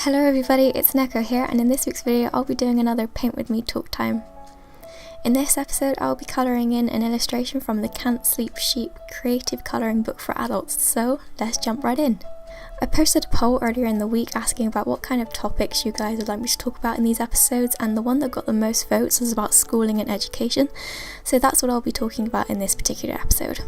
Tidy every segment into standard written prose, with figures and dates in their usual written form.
Hello everybody, it's Neko here, and in this week's video I'll be doing another Paint With Me talk time. In this episode I'll be colouring in an illustration from the Can't Sleep Sheep creative colouring book for adults, so let's jump right in. I posted a poll earlier in the week asking about what kind of topics you guys would like me to talk about in these episodes, and the one that got the most votes was about schooling and education, so that's what I'll be talking about in this particular episode.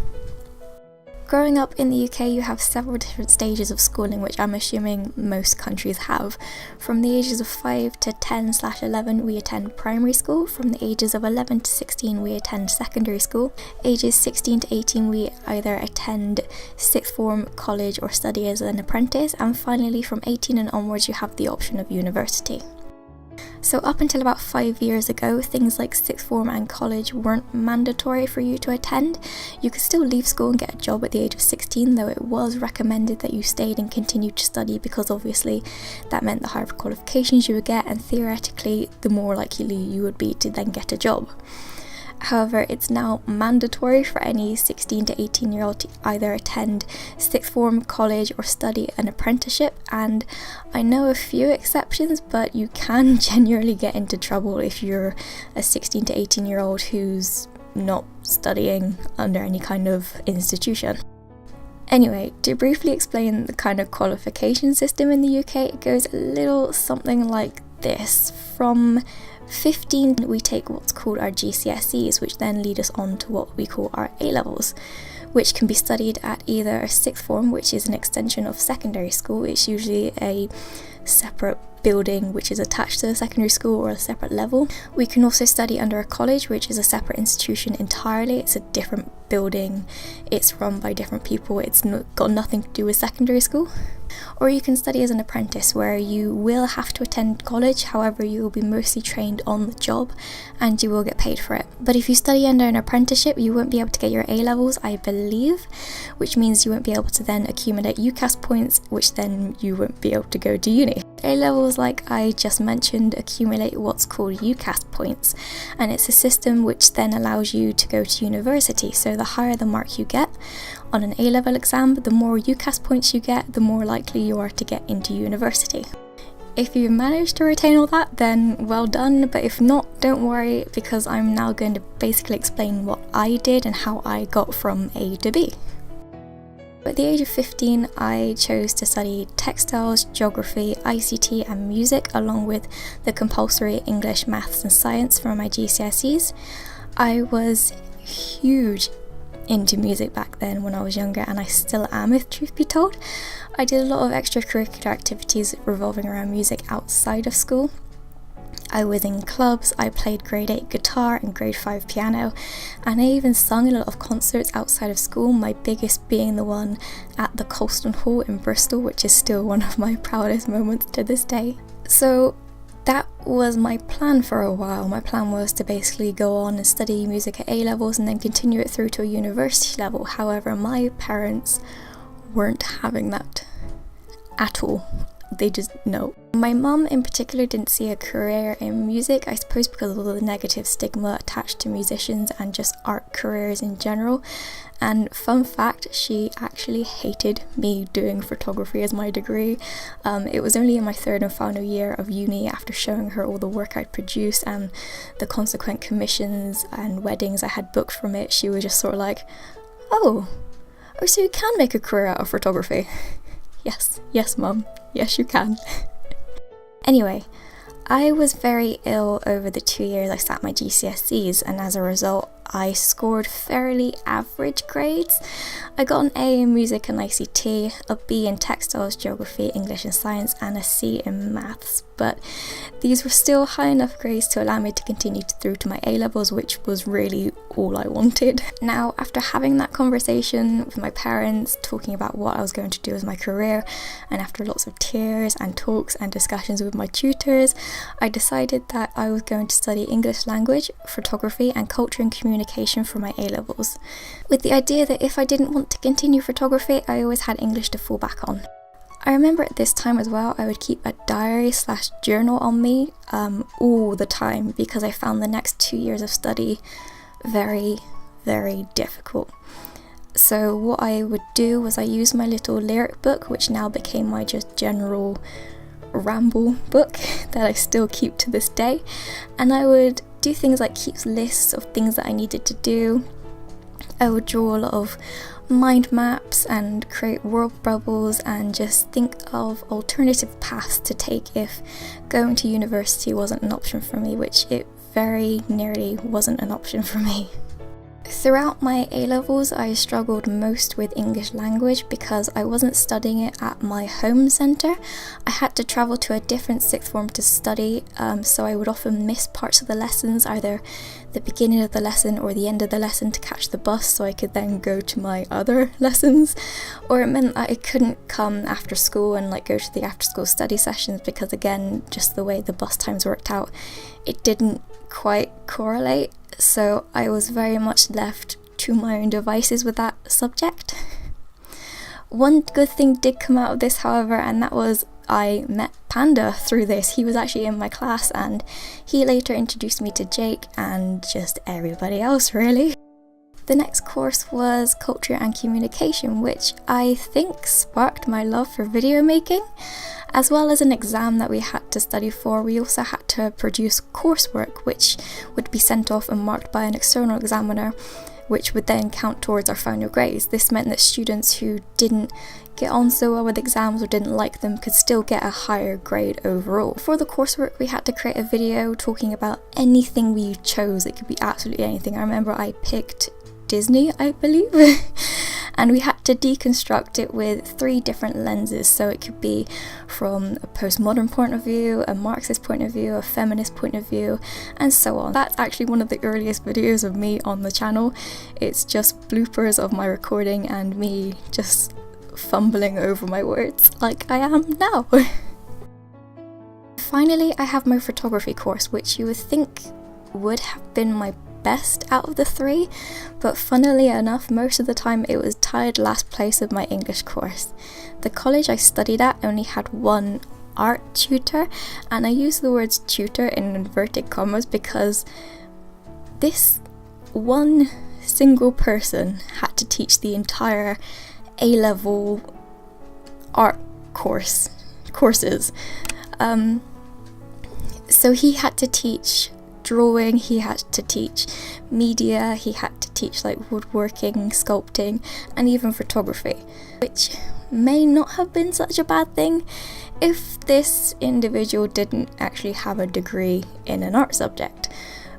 Growing up in the UK, you have several different stages of schooling, which I'm assuming most countries have. From the ages of 5 to 10/11 we attend primary school, from the ages of 11 to 16 we attend secondary school, ages 16 to 18 we either attend sixth form, college or study as an apprentice, and finally from 18 and onwards you have the option of university. So up until about 5 years ago, things like sixth form and college weren't mandatory for you to attend. You could still leave school and get a job at the age of 16, though it was recommended that you stayed and continued to study because obviously that meant the higher qualifications you would get, and theoretically the more likely you would be to then get a job. However, it's now mandatory for any 16 to 18 year old to either attend sixth form, college or study an apprenticeship, and I know a few exceptions, but you can genuinely get into trouble if you're a 16 to 18 year old who's not studying under any kind of institution. Anyway, to briefly explain the kind of qualification system in the UK, it goes a little something like this. From 15 we take what's called our GCSEs, which then lead us on to what we call our A-levels, which can be studied at either a sixth form, which is an extension of secondary school. It's usually a separate building which is attached to the secondary school or a separate level. We can also study under a college, which is a separate institution entirely. It's a different building, it's run by different people, it's got nothing to do with secondary school. Or you can study as an apprentice, where you will have to attend college, however you will be mostly trained on the job and you will get paid for it. But if you study under an apprenticeship, you won't be able to get your A-levels, I believe, which means you won't be able to then accumulate UCAS points, which then you won't be able to go to uni. A-levels, like I just mentioned, accumulate what's called UCAS points, and it's a system which then allows you to go to university. So the higher the mark you get on an A-level exam, the more UCAS points you get, the more likely you are to get into university. If you manage to retain all that, then well done, but if not, don't worry, because I'm now going to basically explain what I did and how I got from A to B. At the age of 15, I chose to study textiles, geography, ICT and music, along with the compulsory English, maths and science for my GCSEs. I was huge into music back then when I was younger, and I still am, if truth be told. I did a lot of extracurricular activities revolving around music outside of school. I was in clubs, I played grade 8 guitar and grade 5 piano, and I even sung in a lot of concerts outside of school, my biggest being the one at the Colston Hall in Bristol, which is still one of my proudest moments to this day. So that was my plan for a while. My plan was to basically go on and study music at A-levels and then continue it through to a university level. However, my parents weren't having that at all. They just no. My mum in particular didn't see a career in music, I suppose because of all the negative stigma attached to musicians and just art careers in general. And fun fact, she actually hated me doing photography as my degree. It was only in my third and final year of uni, after showing her all the work I'd produced and the consequent commissions and weddings I had booked from it, she was just sort of like, oh so you can make a career out of photography. Yes mum, yes you can. Anyway, I was very ill over the 2 years I sat my GCSEs, and as a result I scored fairly average grades. I got an A in music and ICT, a B in textiles, geography, English and science, and a C in maths, but these were still high enough grades to allow me to continue through to my A-levels, which was really all I wanted. Now, after having that conversation with my parents, talking about what I was going to do as my career, and after lots of tears and talks and discussions with my tutors, I decided that I was going to study English language, photography and culture and communication for my A-levels, with the idea that if I didn't want to continue photography, I always had English to fall back on. I remember at this time as well, I would keep a diary/journal on me all the time, because I found the next 2 years of study very, very difficult. So what I would do was I used my little lyric book, which now became my just general ramble book that I still keep to this day, and I would do things like keep lists of things that I needed to do. I would draw a lot of mind maps and create world bubbles and just think of alternative paths to take if going to university wasn't an option for me, which it very nearly wasn't an option for me. Throughout my A-levels, I struggled most with English language because I wasn't studying it at my home centre. I had to travel to a different sixth form to study, so I would often miss parts of the lessons, either the beginning of the lesson or the end of the lesson, to catch the bus so I could then go to my other lessons. Or it meant that I couldn't come after school and go to the after school study sessions because, again, just the way the bus times worked out, it didn't quite correlate. So I was very much left to my own devices with that subject. One good thing did come out of this, however, and that was I met Panda through this. He was actually in my class and he later introduced me to Jake and just everybody else, really. The next course was Culture and Communication, which I think sparked my love for video making. As well as an exam that we had to study for, we also had to produce coursework, which would be sent off and marked by an external examiner, which would then count towards our final grades. This meant that students who didn't get on so well with exams or didn't like them could still get a higher grade overall. For the coursework, we had to create a video talking about anything we chose. It could be absolutely anything. I remember I picked Disney, I believe. And we had to deconstruct it with 3 different lenses, so it could be from a postmodern point of view, a Marxist point of view, a feminist point of view, and so on. That's actually one of the earliest videos of me on the channel. It's just bloopers of my recording and me just fumbling over my words like I am now. Finally, I have my photography course, which you would think would have been my best out of the 3, but funnily enough, most of the time it was tied last place of my English course. The college I studied at only had one art tutor, and I use the words tutor in inverted commas because this one single person had to teach the entire A-level art courses. So he had to teach drawing, he had to teach media, he had to teach woodworking, sculpting, and even photography, which may not have been such a bad thing if this individual didn't actually have a degree in an art subject.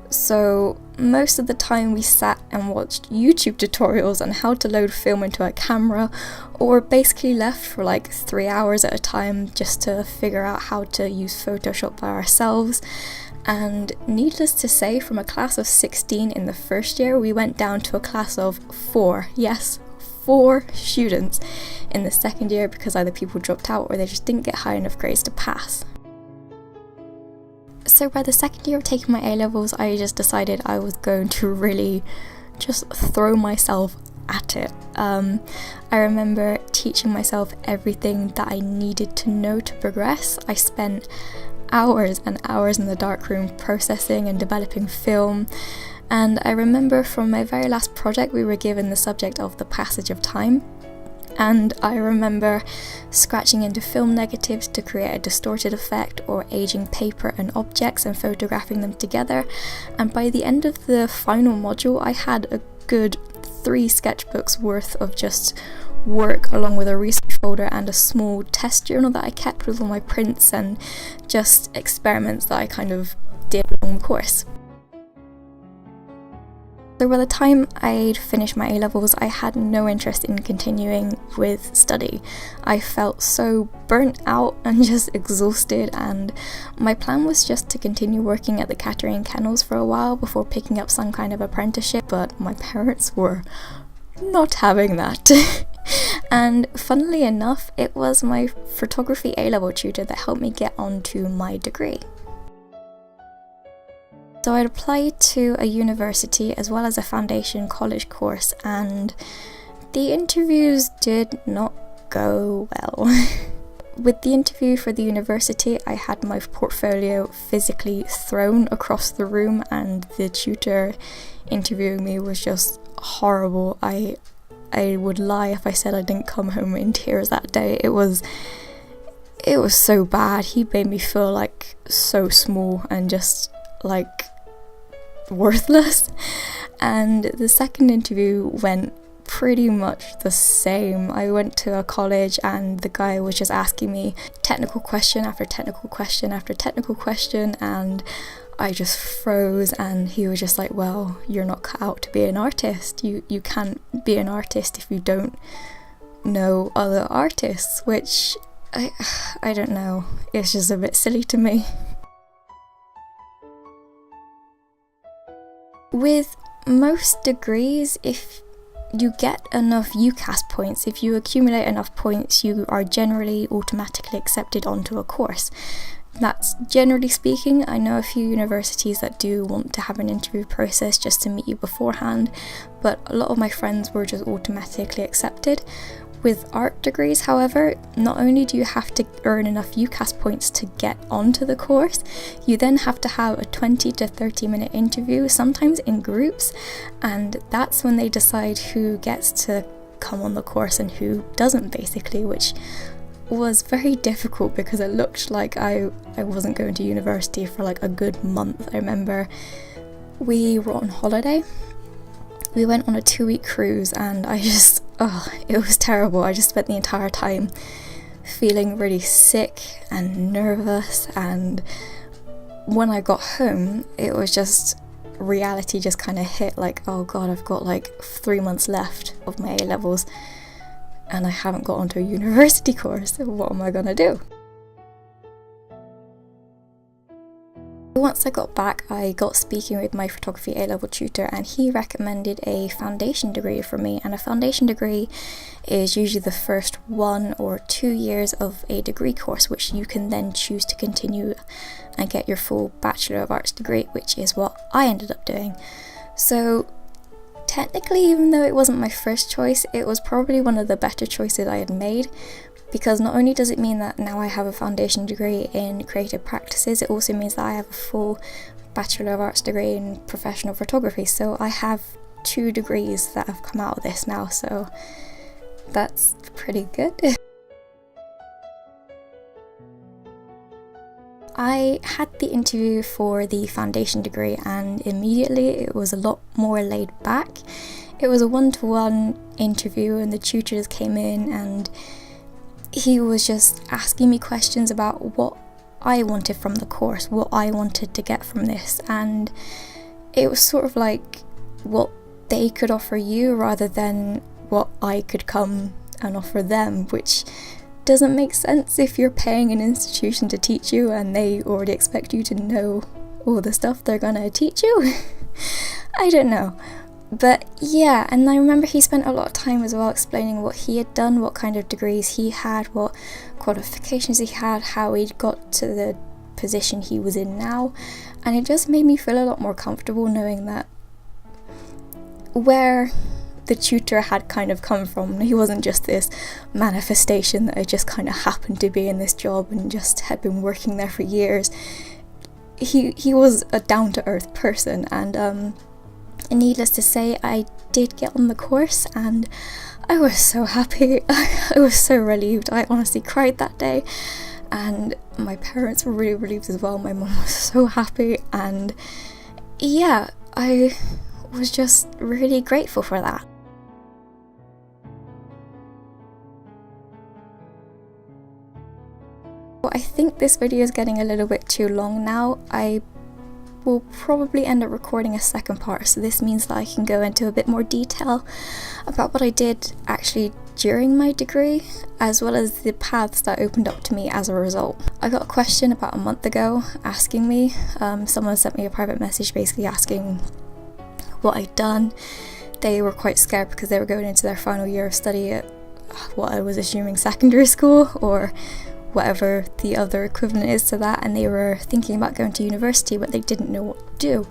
So most of the time we sat and watched YouTube tutorials on how to load film into a camera, or basically left for 3 hours at a time just to figure out how to use Photoshop by ourselves. And needless to say, from a class of 16 in the first year, we went down to a class of 4, yes, 4 students in the second year because either people dropped out or they just didn't get high enough grades to pass. So by the second year of taking my A-levels, I just decided I was going to really just throw myself at it. I remember teaching myself everything that I needed to know to progress. I spent hours and hours in the darkroom processing and developing film, and I remember from my very last project we were given the subject of the passage of time, and I remember scratching into film negatives to create a distorted effect, or aging paper and objects and photographing them together. And by the end of the final module I had a good 3 sketchbooks worth of just work, along with a research folder and a small test journal that I kept with all my prints and just experiments that I kind of did along the course. So by the time I'd finished my A-levels, I had no interest in continuing with study. I felt so burnt out and just exhausted, and my plan was just to continue working at the cattery and kennels for a while before picking up some kind of apprenticeship, but my parents were not having that. And funnily enough, it was my photography A-level tutor that helped me get onto my degree. So I'd applied to a university as well as a foundation college course, and the interviews did not go well. With the interview for the university, I had my portfolio physically thrown across the room, and the tutor interviewing me was just horrible. I would lie if I said I didn't come home in tears that day. it was so bad. He made me feel like so small and just like worthless. And the second interview went pretty much the same. I went to a college and the guy was just asking me technical question after technical question after technical question, and I just froze, and he was just like, well, you're not cut out to be an artist. You can't be an artist if you don't know other artists, which I don't know, it's just a bit silly to me. With most degrees, if you get enough UCAS points, if you accumulate enough points, you are generally automatically accepted onto a course. That's generally speaking. I know a few universities that do want to have an interview process just to meet you beforehand, but a lot of my friends were just automatically accepted. With art degrees, however, not only do you have to earn enough UCAS points to get onto the course, you then have to have a 20 to 30 minute interview, sometimes in groups, and that's when they decide who gets to come on the course and who doesn't, basically, which was very difficult because it looked like I wasn't going to university for like a good month. I remember we were on holiday. We went on a 2-week cruise and it was terrible. I just spent the entire time feeling really sick and nervous, and when I got home, it was just, reality just kind of hit, like, oh god, I've got like 3 months left of my A-levels and I haven't got onto a university course. What am I gonna do? Once I got back, I got speaking with my photography A-level tutor, and he recommended a foundation degree for me. And a foundation degree is usually the first 1 or 2 years of a degree course, which you can then choose to continue and get your full Bachelor of Arts degree, which is what I ended up doing. So technically, even though it wasn't my first choice, it was probably one of the better choices I had made, because not only does it mean that now I have a foundation degree in creative practices, it also means that I have a full Bachelor of Arts degree in professional photography. So I have 2 degrees that have come out of this now, so that's pretty good. I had the interview for the foundation degree, and immediately it was a lot more laid back. It was a 1-to-1 interview, and the tutor just came in and he was just asking me questions about what I wanted from the course, what I wanted to get from this, and it was sort of like what they could offer you rather than what I could come and offer them, which doesn't make sense if you're paying an institution to teach you and they already expect you to know all the stuff they're gonna teach you. I don't know. But yeah, and I remember he spent a lot of time as well explaining what he had done, what kind of degrees he had, what qualifications he had, how he'd got to the position he was in now, and it just made me feel a lot more comfortable knowing that where the tutor had kind of come from, he wasn't just this manifestation that I just kind of happened to be in this job and just had been working there for years. He was a down-to-earth person, and needless to say, I did get on the course and I was so happy. I was so relieved. I honestly cried that day, and my parents were really relieved as well. My mum was so happy, and yeah, I was just really grateful for that. Well, I think this video is getting a little bit too long now. I will probably end up recording a second part, so this means that I can go into a bit more detail about what I did actually during my degree, as well as the paths that opened up to me as a result. I got a question about a month ago asking me, someone sent me a private message basically asking what I'd done. They were quite scared because they were going into their final year of study at what I was assuming secondary school, or whatever the other equivalent is to that, and they were thinking about going to university but they didn't know what to do.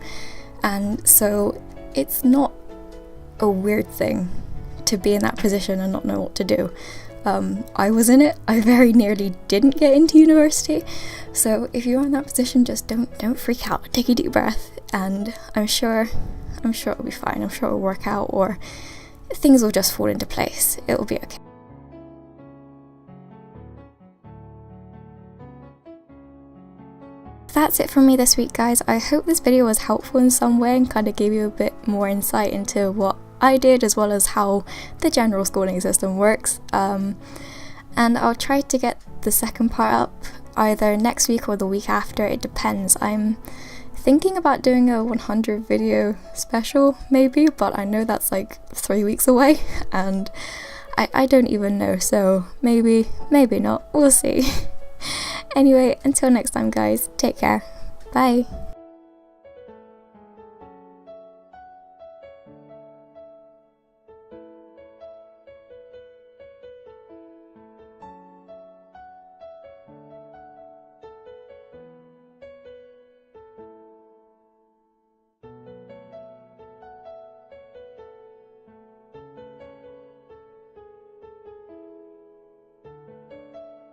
And so it's not a weird thing to be in that position and not know what to do. I was in it. I very nearly didn't get into university, so if you're in that position, just don't freak out. Take a deep breath, and I'm sure it'll be fine. I'm sure it'll work out, or things will just fall into place. It'll be okay. That's it from me this week, guys. I hope this video was helpful in some way and kind of gave you a bit more insight into what I did, as well as how the general schooling system works. And I'll try to get the second part up either next week or the week after, it depends. I'm thinking about doing a 100 video special maybe, but I know that's like 3 weeks away and I don't even know, so maybe not, we'll see. Anyway, until next time guys, take care, bye.